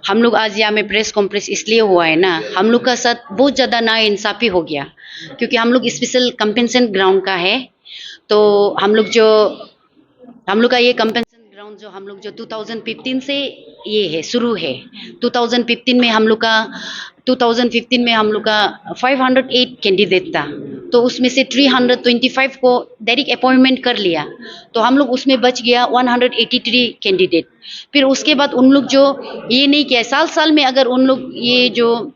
हम लोग आज यहाँ में प्रेस कॉन्फ्रेंस इसलिए हुआ है ना, हम लोग का साथ बहुत ज़्यादा नाइंसाफ़ी हो गया, क्योंकि हम लोग स्पेशल कंपेंसेशन ग्राउंड का है। तो हम लोग का ये कंपेंसेशन ग्राउंड जो हम लोग जो 2015 से ये है शुरू है। 2015 में हम लोग का 2015 में हम लोग का 508 कैंडिडेट था, तो उसमें से 325 को डायरेक्ट अपॉइंटमेंट कर लिया, तो हम लोग उसमें बच गया 183 कैंडिडेट। फिर उसके बाद उन लोग जो ये नहीं किया, साल साल में अगर उन लोग ये जो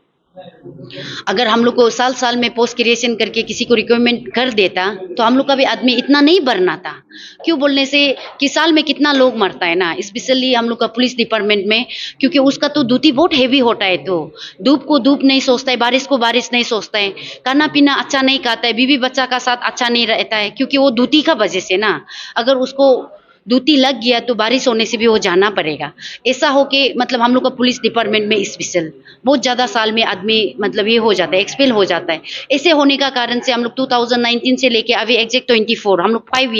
अगर हम लोग को साल साल में पोस्ट क्रिएशन करके किसी को रिक्वायरमेंट कर देता, तो हम लोग का भी आदमी इतना नहीं भरना था। क्यों बोलने से कि साल में कितना लोग मरता है ना, स्पेशली हम लोग का पुलिस डिपार्टमेंट में, क्योंकि उसका तो ड्यूटी बहुत हैवी होता है। तो धूप को धूप नहीं सोचता है, बारिश को बारिश नहीं सोचता है, खाना पीना अच्छा नहीं खाता है, बीवी बच्चा का साथ अच्छा नहीं रहता है, क्योंकि वो ड्यूटी का वजह से ना, अगर उसको ड्यूटी लग गया तो बारिश होने से भी वो जाना पड़ेगा। ऐसा हो के मतलब हम लोग का पुलिस डिपार्टमेंट में स्पेशल बहुत ज़्यादा साल में आदमी मतलब ये हो जाता है, एक्सपेल हो जाता है। ऐसे होने का कारण से हम लोग 2019 से लेके अभी एग्जैक्ट 24 हम लोग 5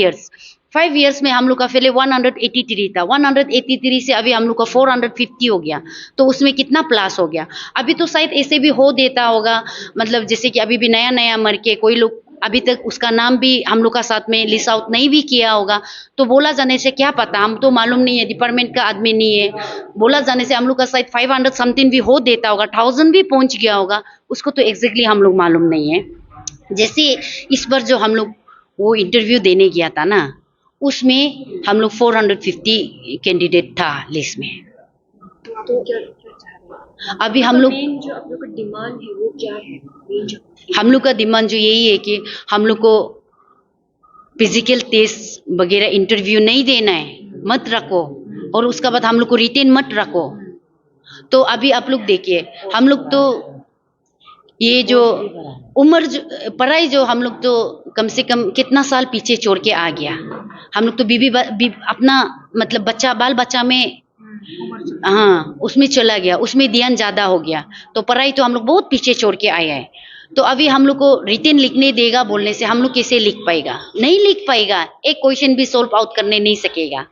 ईयर्स में हम लोग का पहले 183 था, 183 से अभी हम लोग का 450 हो गया। तो उसमें कितना प्लस हो गया। अभी तो शायद ऐसे भी हो देता होगा, मतलब जैसे कि अभी भी नया नया मर के कोई लोग अभी तक उसका नाम भी हम लोग का साथ में लिस्ट आउट नहीं भी किया होगा, तो बोला जाने से क्या पता, हम तो मालूम नहीं है, डिपार्टमेंट का आदमी नहीं है। बोला जाने से हम लोग का शायद 500 समथिंग भी हो देता होगा, 1000 भी पहुंच गया होगा, उसको तो एग्जैक्टली हम लोग मालूम नहीं है। जैसे इस बार जो हम लोग वो इंटरव्यू देने गया था ना, उसमें हम लोग 450 कैंडिडेट था लिस्ट में। तो क्या चाह रहे हैं? अभी हम लोग मेन जो आप लोग का डिमांड है वो क्या है? मेन जो हम लोग का डिमांड जो यही है कि हम लोग को फिजिकल टेस्ट वगैरह इंटरव्यू नहीं देना है, मत रखो, और उसका बाद हम लोग को रिटेन मत रखो। तो अभी आप लोग देखिए, हम लोग तो ये जो उम्र पढ़ाई जो हम लोग तो कम से कम कितना साल पीछे छोड़ के आ गया। हम लोग तो अपना मतलब बच्चा बाल बच्चा में हाँ उसमें चला गया, उसमें ध्यान ज़्यादा हो गया, तो पढ़ाई तो हम लोग बहुत पीछे छोड़ के आए हैं। तो अभी हम लोग को रिटेन लिखने देगा बोलने से हम लोग कैसे लिख पाएगा, नहीं लिख पाएगा, एक क्वेश्चन भी सोल्व आउट करने नहीं सकेगा।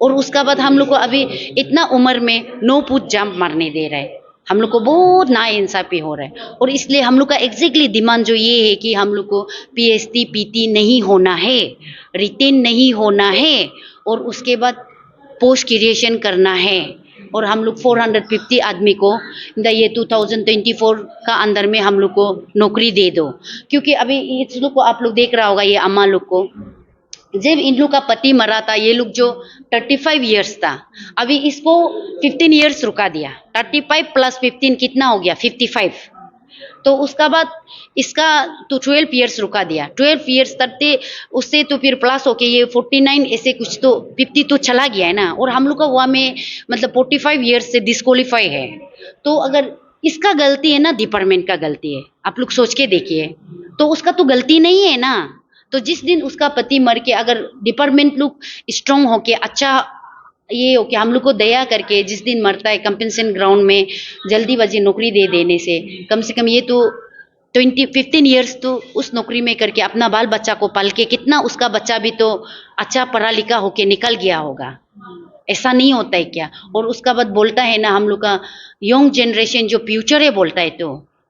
और उसका बाद हम लोग को अभी इतना उम्र में नो पुट जंप मारने दे रहा है, हम लोग को बहुत नाइंसाफी हो रहा है। और इसलिए हम लोग का एग्जैक्टली डिमांड जो ये है कि हम लोग को पीएसटी पीटी नहीं होना है, रिटेन नहीं होना है, और उसके बाद पोस्ट क्रिएशन करना है। और हम लोग 450 आदमी को ये 2024 का अंदर में हम लोग को नौकरी दे दो। क्योंकि अभी इस लोग को आप लोग देख रहा होगा, ये अम्मा लोग को जब इन लोग का पति मरा था, ये लोग जो 35 ईयर्स था, अभी इसको 15 ईयर्स रुका दिया। 35 प्लस 15 कितना हो गया, 55। तो उसका बाद इसका तो 12 ईयर्स रुका दिया, 12 ईयर्स करते उससे तो फिर प्लस होके ये 49 ऐसे कुछ तो 50 तो चला गया है ना। और हम लोग का वहाँ में मतलब 45 ईयर्स से डिस्क्वालीफाई है। तो अगर इसका गलती है ना, डिपार्टमेंट का गलती है, आप लोग सोच के देखिए, तो उसका तो गलती नहीं है ना। तो जिस दिन उसका पति मर के अगर डिपार्टमेंट लोग स्ट्रांग होके अच्छा ये हो कि हम लोग को दया करके जिस दिन मरता है कंपेंसेशन ग्राउंड में जल्दी बाजी नौकरी दे देने से कम ये तो 15 ईयर्स तो उस नौकरी में करके अपना बाल बच्चा को पाल के कितना उसका बच्चा भी तो अच्छा पढ़ा लिखा होके निकल गया होगा। ऐसा नहीं होता है क्या। और उसका बाद बोलता है ना, हम लोग का यंग जनरेशन जो फ्यूचर है बोलता है,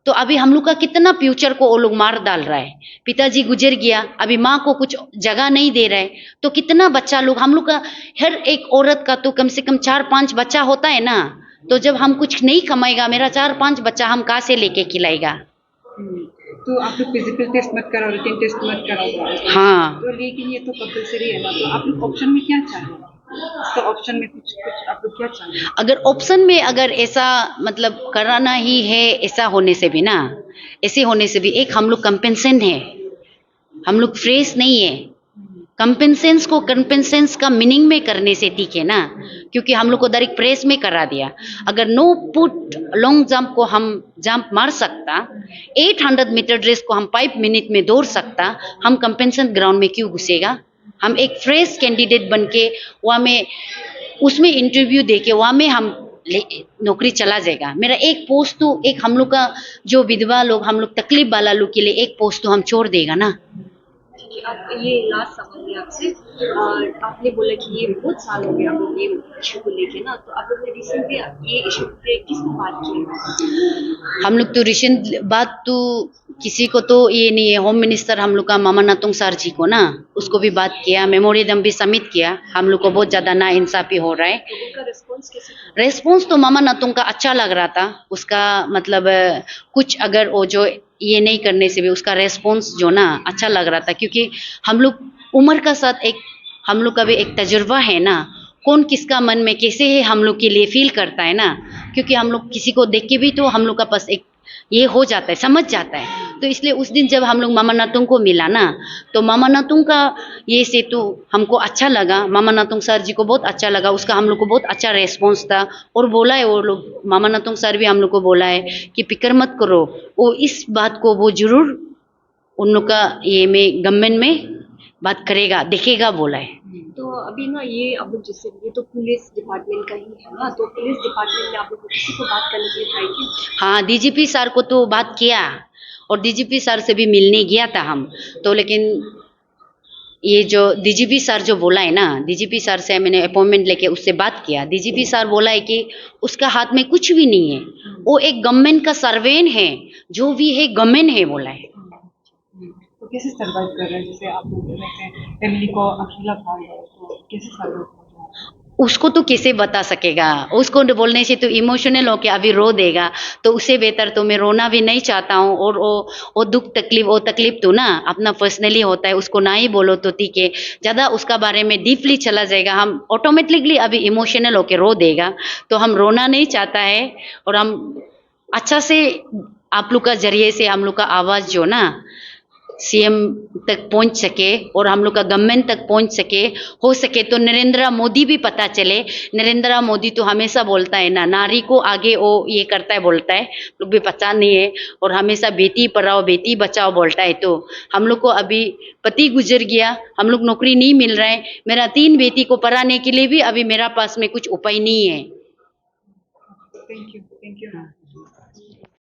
तो अभी हम लोग का कितना फ्यूचर को वो लोग मार डाल रहा है। पिताजी गुजर गया, अभी माँ को कुछ जगह नहीं दे रहा है, तो कितना बच्चा लोग हम लोग का, हर एक औरत का तो कम से कम 4-5 बच्चा होता है ना। तो जब हम कुछ नहीं कमाएगा, मेरा 4-5 बच्चा हम कहाँ से लेके खिलाएगा। तो आप लोग फिजिकल टेस्ट मत कराओ, रिटेन टेस्ट मत कराओ। हाँ तो लेकिन ये तो कंपलसरी है ना, तो आप लोग ऑप्शन में क्या चाह रहे हैं? इसका ऑप्शन में कुछ आप लोग क्या चाह रहे हैं? अगर ऑप्शन में अगर ऐसा मतलब कराना ही है, ऐसा होने से भी ना, ऐसे होने से भी एक हम लोग कंपेंसेशन है, हम लोग फ्रेश नहीं है। कंपेंसेंस को कंपेंसेंस का मीनिंग में करने से ठीक है ना, क्योंकि हम लोग को डायरेक्ट प्रेस में करा दिया। अगर नो पुट लॉन्ग जंप को हम जंप मार सकता, 800 मीटर रेस को हम 5 मिनट में दौड़ सकता, हम कंपेंसेशन ग्राउंड में क्यों घुसेगा। हम एक फ्रेश कैंडिडेट बन के वहाँ में उसमें इंटरव्यू दे के वहाँ में हम नौकरी चला जाएगा। मेरा एक पोस्ट तो एक हम लोग का जो विधवा लोग, हम लोग तकलीफ वाला लोग के लिए एक पोस्ट तो हम छोड़ देगा ना। कि आप ये लास्ट सवाल है आपसे, आपने बोला कि ये बहुत साल हो गया आप लोग ये इशू को लेके ना, तो आप लोग ने रिसेंटली ये इशू पे किसको बात की? हम लोग तो रिसेंट बात तो किसी को तो ये नहीं है, होम मिनिस्टर हम लोग का मामा नातुंग सर जी को ना, उसको भी बात किया, मेमोरेंडम भी सबमिट किया। हम लोग को बहुत ज़्यादा ना इंसाफी हो रहा है। तो उनका रिस्पॉन्स कैसे था? रेस्पॉन्स तो मामा नातुंग का अच्छा लग रहा था। उसका मतलब कुछ अगर वो जो ये नहीं करने से भी उसका रेस्पॉन्स जो ना अच्छा लग रहा था, क्योंकि हम लोग उम्र का साथ एक हम लोग का भी एक तजुर्बा है ना, कौन किसका मन में कैसे है हम लोग के लिए फील करता है ना, क्योंकि हम लोग किसी को देख के भी तो हम लोग का पास एक ये हो जाता है, समझ जाता है। तो इसलिए उस दिन जब हम लोग मामा नातुंग को मिला ना, तो मामा नातुंग का ये से तो हमको अच्छा लगा, मामा नातुंग सर जी को बहुत अच्छा लगा, उसका हम लोग को बहुत अच्छा रेस्पॉन्स था। और बोला है वो लोग, मामा नातुंग सर भी हम लोग को बोला है कि फिक्र मत करो, वो इस बात को वो जरूर उन लोग का ये में गवर्नमेंट में बात करेगा, देखेगा बोला है। तो अभी ना ये अब लोग जैसे ये तो पुलिस डिपार्टमेंट का ही है ना, तो पुलिस डिपार्टमेंट में आप लोग को किसी को बात करने के लिए ट्राई की? हाँ, डीजीपी सर को तो बात किया, और डीजीपी सर से भी मिलने गया था हम तो, लेकिन ये जो डीजीपी सर जो बोला है ना, डीजीपी सर से मैंने अपॉइंटमेंट लेके उससे बात किया। डीजीपी सर बोला है कि उसका हाथ में कुछ भी नहीं है, वो एक गवर्नमेंट का सर्वेंट है, जो भी है गवर्नमेंट है बोला है। तो कैसे सर्वाइव कर रहे हैं? जैसे आप लोग जैसे फैमिली को अकेला भाग रहे हो, तो कैसे सर्वाइव कर रहे हैं? उसको तो कैसे बता सकेगा, उसको तो बोलने से तो इमोशनल होके अभी रो देगा, तो उससे बेहतर तो मैं रोना भी नहीं चाहता हूँ। और वो दुख तकलीफ, वो तकलीफ तो ना अपना पर्सनली होता है, उसको ना ही बोलो तो ठीक है। ज़्यादा उसका बारे में डीपली चला जाएगा, हम ऑटोमेटिकली अभी इमोशनल होके रो देगा, तो हम रोना नहीं चाहता है। और हम अच्छा से आप लोग का जरिए से हम लोग का आवाज़ जो ना सीएम तक पहुंच सके और हम लोग का गवर्नमेंट तक पहुंच सके, हो सके तो नरेंद्र मोदी भी पता चले। नरेंद्र मोदी तो हमेशा बोलता है ना, नारी को आगे वो ये करता है, बोलता है, लोग भी पता नहीं है, और हमेशा बेटी पढ़ाओ बेटी बचाओ बोलता है। तो हम लोग को अभी पति गुजर गया, हम लोग नौकरी नहीं मिल रहा है, मेरा 3 बेटी को पढ़ाने के लिए भी अभी मेरा पास में कुछ उपाय नहीं है। Thank you.